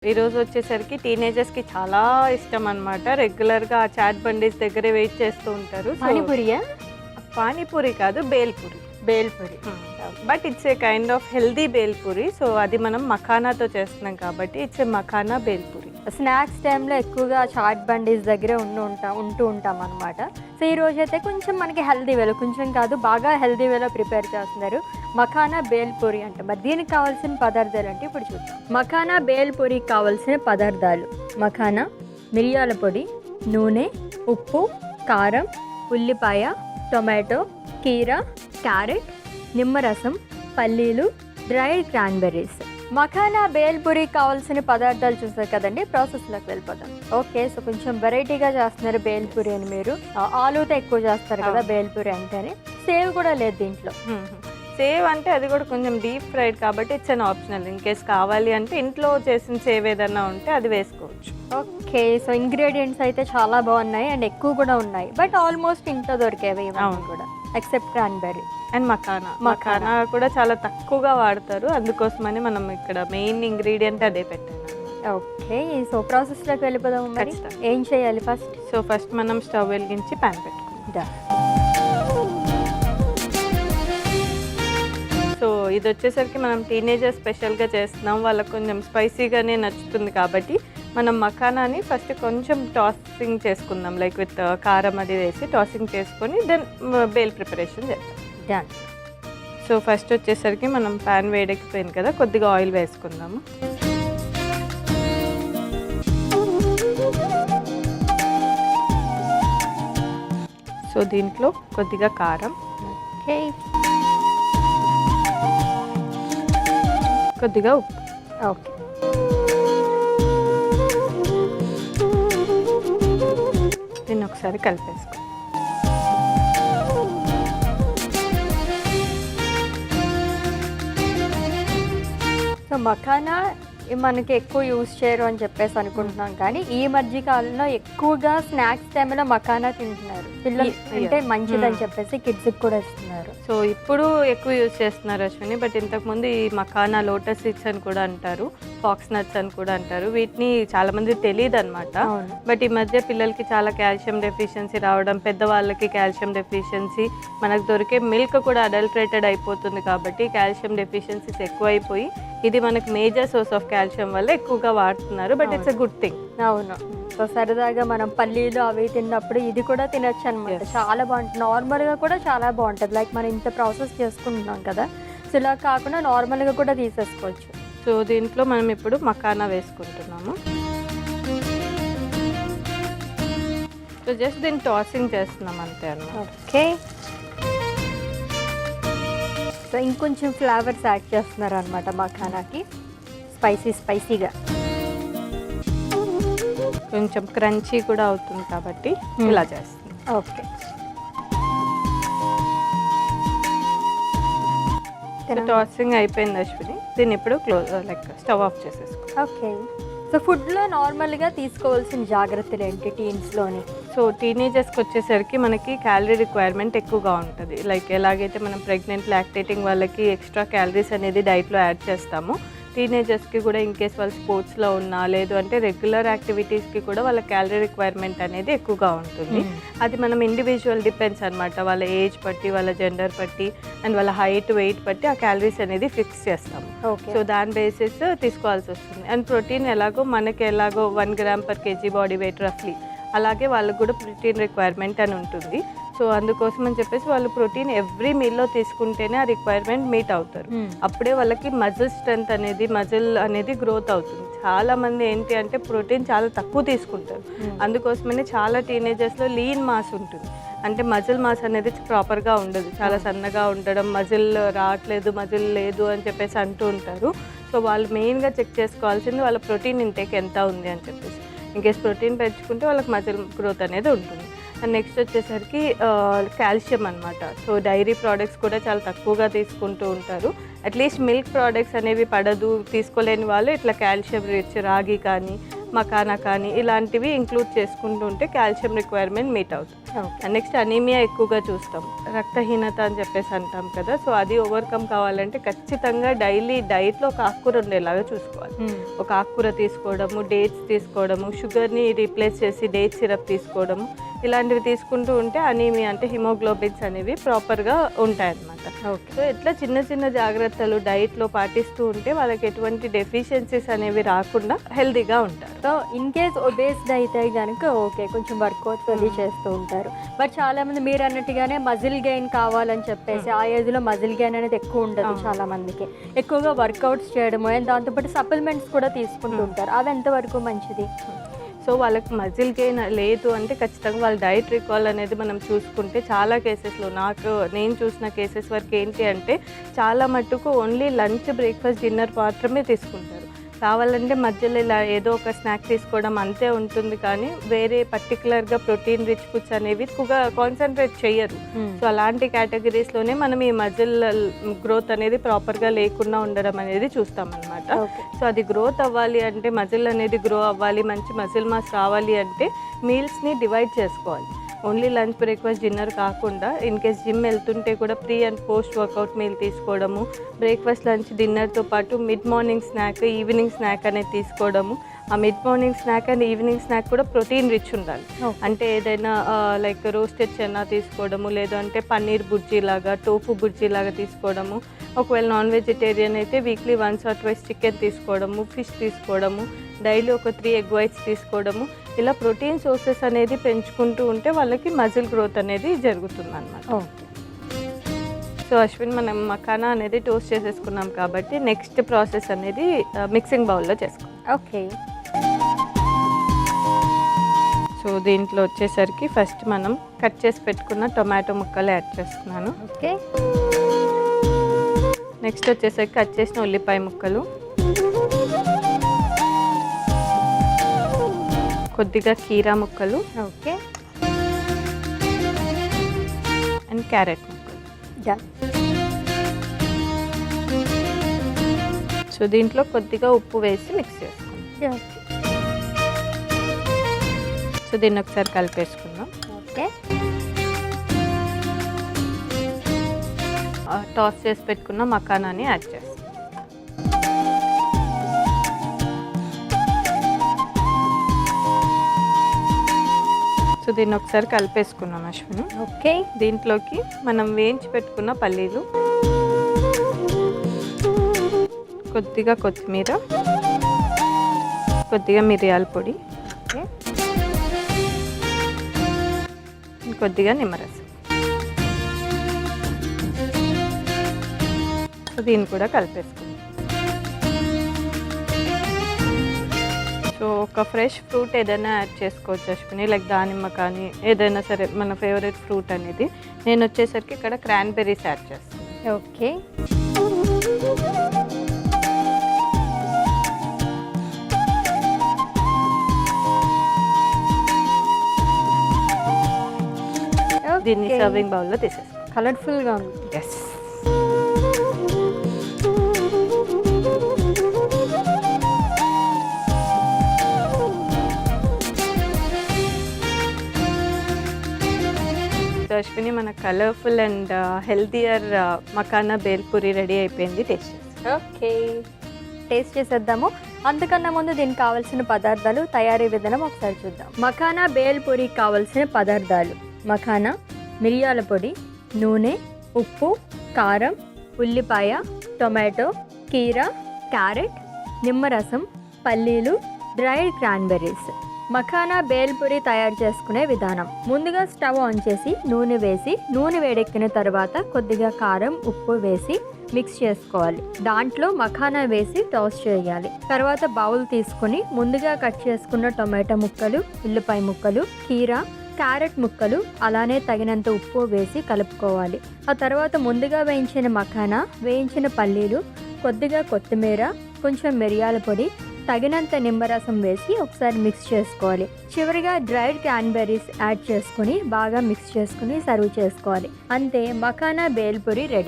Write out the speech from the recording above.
ఈరోజు వచ్చేసరికి టీనేజర్స్కి చాలా ఇష్టం అనమాట. రెగ్యులర్గా ఆ చాట్ బండీస్ దగ్గరే వెయిట్ చేస్తూ ఉంటారు. పానీపూరియా? పానీపూరి కాదు, bhelpuri. Bhelpuri. But it's a kind of healthy bhelpuri. So అది మనం మఖానాతో చేస్తున్నాం కాబట్టి it's a makhana bhelpuri. Snacks టైంలో ఎక్కువగా చాట్ బండీస్ దగ్గరే ఉంటూ ఉంటాం అనమాట. సో ఈ రోజైతే కొంచెం మనకి హెల్దీ వేలో, కొంచెం కాదు బాగా హెల్దీ వేలో ప్రిపేర్ చేస్తున్నారు. మఖానా బేల్పూరి అంట. మరి దీనికి కావాల్సిన పదార్థాలు అంటే ఇప్పుడు చూద్దాం. మఖానా బేల్పూరికి కావాల్సిన పదార్థాలు: మఖానా, మిరియాల పొడి, నూనె, ఉప్పు, కారం, ఉల్లిపాయ, టొమాటో, కీర, క్యారెట్, నిమ్మరసం, పల్లీలు, డ్రైడ్ క్రాన్బెర్రీస్. మఖానా బేల్పూరికి కావాల్సిన పదార్థాలు చూసారు కదండి. ప్రాసెస్లోకి వెళ్ళిపోతాం. ఓకే, సో కొంచెం వెరైటీగా చేస్తున్నారు బేల్పూరి అని. మీరు ఆలూతో ఎక్కువ చేస్తారు కదా బేల్పూరి అంటేనే. సేవ్ కూడా లేదు దీంట్లో. సేవ్ అంటే అది కూడా కొంచెం డీప్ ఫ్రైడ్ కాబట్టి it's an optional. In case కావాలి అంటే ఇంట్లో చేసిన సేవ్ ఏదన్నా ఉంటే అది వేసుకోవచ్చు. ఓకే, సో ఇంగ్రీడియంట్స్ అయితే చాలా బాగున్నాయి అండ్ ఎక్కువ కూడా ఉన్నాయి. బట్ ఆల్మోస్ట్ ఇంట్లో దొరికేవి ఇవన్నీ కూడా, ఎక్సెప్ట్ క్రాన్బెర్రీ అండ్ మఖానా కూడా చాలా తక్కువగా వాడతారు. అందుకోసమని మనం ఇక్కడ మెయిన్ ఇంగ్రీడియంట్ అదే పెట్టాను. ఓకే, సో ప్రాసెస్లోకి వెళ్ళిపోదాం. మరి ఏం చేయాలి ఫస్ట్? సో ఫస్ట్ మనం స్టవ్ వెలిగించి ప్యాన్ పెట్టుకుందాం. సో ఇది వచ్చేసరికి మనం టీనేజర్ స్పెషల్గా చేస్తున్నాం. వాళ్ళకి కొంచెం స్పైసీగానే నచ్చుతుంది కాబట్టి మనం మఖానాని ఫస్ట్ కొంచెం టాసింగ్ చేసుకుందాం. లైక్ విత్ కారం అది వేసి టాసింగ్ చేసుకొని దెన్ బేల్ ప్రిపరేషన్ చేద్దాం. డన్. సో ఫస్ట్ వచ్చేసరికి మనం ప్యాన్ వేడెక్కిపోయింది కదా, కొద్దిగా ఆయిల్ వేసుకుందాము. సో దీంట్లో కొద్దిగా కారం, ఓకే, కొద్దిగా ఉప్పు. ఓకే, దీన్ని ఒకసారి కలిపేసుకో. సో మఖానా మనకి ఎక్కువ యూజ్ చేయరు అని చెప్పేసి అనుకుంటున్నాం, కానీ ఈ మధ్య కాలంలో ఎక్కువగా స్నాక్స్ టైంలో మఖానా తింటున్నారు పిల్లలు. అంటే మంచిదని చెప్పేసి కిడ్స్కి కూడా ఇస్తున్నారు. సో ఇప్పుడు ఎక్కువ యూజ్ చేస్తున్నారు అశ్విని. బట్ ఇంతకుముందు ఈ మఖానా లోటస్ సీడ్స్ అని కూడా అంటారు, ఫాక్స్ నట్స్ అని కూడా అంటారు. వీటిని చాలా మంది తెలియదు అనమాట. బట్ ఈ మధ్య పిల్లలకి చాలా కాల్షియం డెఫిషియన్సీ రావడం, పెద్దవాళ్ళకి కాల్షియం డెఫిషియన్సీ, మనకు దొరికే మిల్క్ కూడా అడల్ట్రేటెడ్ అయిపోతుంది కాబట్టి కాల్షియం డెఫిషియన్సీస్ ఎక్కువైపోయి ఇది మనకు మేజర్ సోర్స్ ఆఫ్ కాల్షియం వల్ల ఎక్కువగా వాడుతున్నారు. But it's a good thing. అవును, సో సరదాగా మనం పల్లీలు అవి తిన్నప్పుడు ఇది కూడా తినచ్చు అనమాట. చాలా బాగుంటుంది. నార్మల్గా కూడా చాలా బాగుంటుంది. లైక్ మనం ఇంత ప్రాసెస్ చేసుకుంటున్నాం కదా, సో ఇలా కాకుండా నార్మల్గా కూడా తీసేసుకోవచ్చు. సో దీంట్లో మనం ఇప్పుడు మఖానా వేసుకుంటున్నాము. సో జస్ట్ దీన్ని టాసింగ్ చేస్తున్నాం అంతే అన్నమాట. ఓకే, సో ఇంకొంచెం ఫ్లేవర్స్ యాడ్ చేస్తున్నారు అనమాట మఖానాకి, స్పైసీగా. కొంచెం క్రంచీ కూడా అవుతుంది కాబట్టి ఇలా చేస్తుంది. ఓకే, టాసింగ్ అయిపోయింది అశ్విని. దీన్ని ఇప్పుడు లైక్ స్టవ్ ఆఫ్ చేసేసుకో. ఓకే, సో ఫుడ్లో నార్మల్గా తీసుకోవాల్సిన జాగ్రత్తలు ఏంటి టీన్స్లోని? సో టీనేజర్స్కి వచ్చేసరికి మనకి క్యాలరీ రిక్వైర్మెంట్ ఎక్కువగా ఉంటుంది. లైక్ ఎలాగైతే మనం ప్రెగ్నెంట్ లాక్టేటింగ్ వాళ్ళకి ఎక్స్ట్రా క్యాలరీస్ అనేది డైట్లో యాడ్ చేస్తాము, టీనేజర్స్కి కూడా ఇన్ కేస్ వాళ్ళు స్పోర్ట్స్లో ఉన్నా లేదు అంటే రెగ్యులర్ యాక్టివిటీస్కి కూడా వాళ్ళ క్యాలరీ రిక్వైర్మెంట్ అనేది ఎక్కువగా ఉంటుంది. అది మనం ఇండివిజువల్ డిపెండ్స్ అనమాట. వాళ్ళ ఏజ్ బట్టి, వాళ్ళ జెండర్ బట్టి అండ్ వాళ్ళ హైట్ వెయిట్ బట్టి ఆ క్యాలరీస్ అనేది ఫిక్స్ చేస్తాము. సో దాని బేసిస్ తీసుకోవాల్సి వస్తుంది. అండ్ ప్రోటీన్ మనకి ఎలాగో 1 gram per kg body weight రఫ్లీ, అలాగే వాళ్ళకు కూడా ప్రోటీన్ రిక్వైర్మెంట్ అని ఉంటుంది. సో అందుకోసం అని చెప్పేసి వాళ్ళు ప్రోటీన్ ఎవ్రీ మీల్లో తీసుకుంటేనే ఆ రిక్వైర్మెంట్ మీట్ అవుతారు. అప్పుడే వాళ్ళకి మజిల్ అనేది గ్రోత్ అవుతుంది. చాలా మంది ఏంటి అంటే ప్రోటీన్ చాలా తక్కువ తీసుకుంటారు. అందుకోసమని చాలా టీనేజర్స్లో లీన్ మాస్ ఉంటుంది. అంటే మజిల్ మాస్ అనేది ప్రాపర్గా ఉండదు, చాలా సన్నగా ఉండడం, మజిల్ రావట్లేదు, మజిల్ లేదు అని చెప్పేసి అంటూ ఉంటారు. సో వాళ్ళు మెయిన్గా చెక్ చేసుకోవాల్సింది వాళ్ళ ప్రోటీన్ ఇంటేక్ ఎంత ఉంది అని చెప్పేసి. ఇన్కేస్ ప్రోటీన్ పెంచుకుంటే వాళ్ళకి మజిల్ గ్రోత్ అనేది ఉంటుంది. అండ్ నెక్స్ట్ వచ్చేసరికి కాల్షియం అనమాట. సో డైరీ ప్రోడక్ట్స్ కూడా చాలా తక్కువగా తీసుకుంటూ ఉంటారు. అట్లీస్ట్ మిల్క్ ప్రోడక్ట్స్ అనేవి పడదు తీసుకోలేని వాళ్ళు ఇట్లా కాల్షియం రిచ్ రాగి కానీ మఖానా కానీ ఇలాంటివి ఇంక్లూడ్ చేసుకుంటూ ఉంటే కాల్షియం రిక్వైర్మెంట్ మీట్ అవుతుంది. నెక్స్ట్ అనీమియా ఎక్కువగా చూస్తాం, రక్తహీనత అని చెప్పేసి అంటాం కదా. సో అది ఓవర్కమ్ కావాలంటే ఖచ్చితంగా డైలీ డైట్లో ఒక ఆకుకూర ఉండేలాగా చూసుకోవాలి. ఒక ఆకుకూర తీసుకోవడము, డేట్స్ తీసుకోవడము, షుగర్ని రీప్లేస్ చేసి డేట్ సిరప్ తీసుకోవడము, ఇలాంటివి తీసుకుంటూ ఉంటే అనీమియా అంటే హిమోగ్లోబిన్స్ అనేవి ప్రాపర్గా ఉంటాయి అన్నమాట. సో ఇట్లా చిన్న చిన్న జాగ్రత్తలు డైట్లో పాటిస్తూ ఉంటే వాళ్ళకి ఎటువంటి డెఫిషియన్సీస్ అనేవి రాకుండా హెల్తీగా ఉంటారు. సో ఇన్ కేస్ ఒబేస్డ్ అయితే కనుక ఓకే, కొంచెం వర్కౌట్స్ అది చేస్తూ ఉంటారు. బట్ చాలా మంది మీరు అన్నట్టుగానే మజిల్ గెయిన్ కావాలని చెప్పేసి ఆ ఏజ్లో మజిల్ గెయిన్ అనేది ఎక్కువ ఉండదు చాలా మందికి. ఎక్కువగా వర్కౌట్స్ చేయడము అండ్ దాంతోపాటు సప్లిమెంట్స్ కూడా తీసుకుంటూ ఉంటారు. అవి ఎంతవరకు మంచిది? సో వాళ్ళకి మజిల్ గెయిన్ లేదు అంటే ఖచ్చితంగా వాళ్ళ డైట్ రికాల్ అనేది మనం చూసుకుంటే చాలా కేసెస్లో నేను చూసిన కేసెస్ వరకు ఏంటి అంటే చాలా మట్టుకు ఓన్లీ లంచ్, బ్రేక్ఫాస్ట్, డిన్నర్ మాత్రమే తీసుకుంటారు. కావాలంటే మధ్యలో ఇలా ఏదో ఒక స్నాక్ తీసుకోవడం అంతే ఉంటుంది, కానీ వేరే పర్టికులర్గా ప్రోటీన్ రిచ్ ఫుడ్స్ అనేవి ఎక్కువగా కాన్సన్ట్రేట్ చేయరు. సో అలాంటి కేటగిరీస్లోనే మనం ఈ మజిల్ గ్రోత్ అనేది ప్రాపర్గా లేకుండా ఉండడం అనేది చూస్తాం అనమాట. సో అది గ్రోత్ అవ్వాలి అంటే, మజిల్ అనేది గ్రో అవ్వాలి, మంచి మజిల్ మాస్ రావాలి అంటే మీల్స్ని డివైడ్ చేసుకోవాలి. ఓన్లీ లంచ్, బ్రేక్ఫాస్ట్, డిన్నర్ కాకుండా ఇన్ కేస్ జిమ్ వెళ్తుంటే కూడా pre and post workout meal తీసుకోవడము, బ్రేక్ఫాస్ట్, లంచ్, డిన్నర్తో పాటు mid morning snack, evening snack అనేది తీసుకోవడము. ఆ mid morning snack and evening snack కూడా ప్రోటీన్ రిచ్ ఉండాలి. అంటే ఏదైనా లైక్ రోస్టెడ్ చెన్నా తీసుకోవడము, లేదంటే పన్నీర్ బుర్జీ లాగా, టోఫు బుర్జీ లాగా తీసుకోవడము. ఒకవేళ నాన్ వెజిటేరియన్ అయితే weekly once or twice chicken తీసుకోవడము, ఫిష్ తీసుకోవడము, డైలీ ఒక 3 ఎగ్ వైట్స్ తీసుకోవడము. ఇలా ప్రోటీన్ సోర్సెస్ అనేది పెంచుకుంటూ ఉంటే వాళ్ళకి మజిల్ గ్రోత్ అనేది జరుగుతుంది అన్నమాట. సో అశ్విన్, మనం మఖానా అనేది టోస్ట్ చేసేసుకున్నాం కాబట్టి నెక్స్ట్ ప్రాసెస్ అనేది మిక్సింగ్ బౌల్లో చేసుకోండి. ఓకే. సో దీంట్లో వచ్చేసరికి ఫస్ట్ మనం కట్ చేసి పెట్టుకున్న టొమాటో ముక్కలు యాడ్ చేస్తున్నాను. ఓకే. నెక్స్ట్ వచ్చేసరికి కట్ చేసిన ఉల్లిపాయ ముక్కలు, కొద్దిగా కీరా ముక్కలు, ఓకే, అండ్ క్యారెట్ ముక్కలు. సో దీంట్లో కొద్దిగా ఉప్పు వేసి మిక్స్ చేసుకోండి. సో దీన్ని ఒకసారి కలిపేసుకుందాం. ఓకే. టాస్ చేసి పెట్టుకున్న మఖానాని యాడ్ చేస్తాం. సో దీన్ని ఒకసారి కలిపేసుకున్నాం అశ్విని. ఓకే. దీంట్లోకి మనం వేయించి పెట్టుకున్న పల్లీలు, కొద్దిగా కొత్తిమీర, కొద్దిగా మిరియాల పొడి, కొద్దిగా నిమ్మరసం. సో దీన్ని కూడా కలిపేసుకుందాం. సో ఒక ఫ్రెష్ ఫ్రూట్ ఏదైనా యాడ్ చేసుకోవచ్చు అశ్విని, లైక్ దానిమ్మ కానీ ఏదైనా సరే మన ఫేవరెట్ ఫ్రూట్ అనేది. నేను వచ్చేసరికి ఇక్కడ క్రాన్బెర్రీస్ యాడ్ చేస్తాను. ఓకే. దీన్ని సర్వింగ్ బౌల్లో తీసేస్తాం. కలర్ఫుల్గా ఉంది. ఎస్. అశ్విని, మన colourful and healthier makhana bhelpuri ready అయిపోయింది. టేస్ట్ చేస్తాం. ఓకే, టేస్ట్ చేసేద్దాము. అంతకన్నా ముందు దీనికి కావాల్సిన పదార్థాలు, తయారీ విధానం ఒకసారి చూద్దాం. మఖానా బేల్పూరికి కావాల్సిన పదార్థాలు: మఖానా, మిరియాల పొడి, నూనె, ఉప్పు, కారం, ఉల్లిపాయ, టొమాటో, కీరా, క్యారెట్, నిమ్మరసం, పల్లీలు, డ్రైడ్ క్రాన్బెర్రీస్. మఖానా బేల్పూరి తయారు చేసుకునే విధానం: ముందుగా స్టవ్ ఆన్ చేసి నూనె వేసి, నూనె వేడెక్కిన తర్వాత కొద్దిగా కారం, ఉప్పు వేసి మిక్స్ చేసుకోవాలి. దాంట్లో మఖానా వేసి టాస్ చేయాలి. తర్వాత బౌల్ తీసుకుని ముందుగా కట్ చేసుకున్న టొమాటో ముక్కలు, ఉల్లిపాయ ముక్కలు, కీరా, క్యారెట్ ముక్కలు, అలానే తగినంత ఉప్పు వేసి కలుపుకోవాలి. ఆ తర్వాత ముందుగా వేయించిన మఖానా, వేయించిన పల్లీలు, కొద్దిగా కొత్తిమీర, కొంచెం మిరియాల పొడి, తగినంత నిమ్మరసం వేసి ఒకసారి మిక్స్ చేసుకోవాలి. చివరిగా డ్రైడ్ క్రాన్బెర్రీస్ యాడ్ చేసుకుని బాగా మిక్స్ చేసుకుని సర్వ్ చేసుకోవాలి. అంతే, మఖానా బేల్పూరి రెడీ.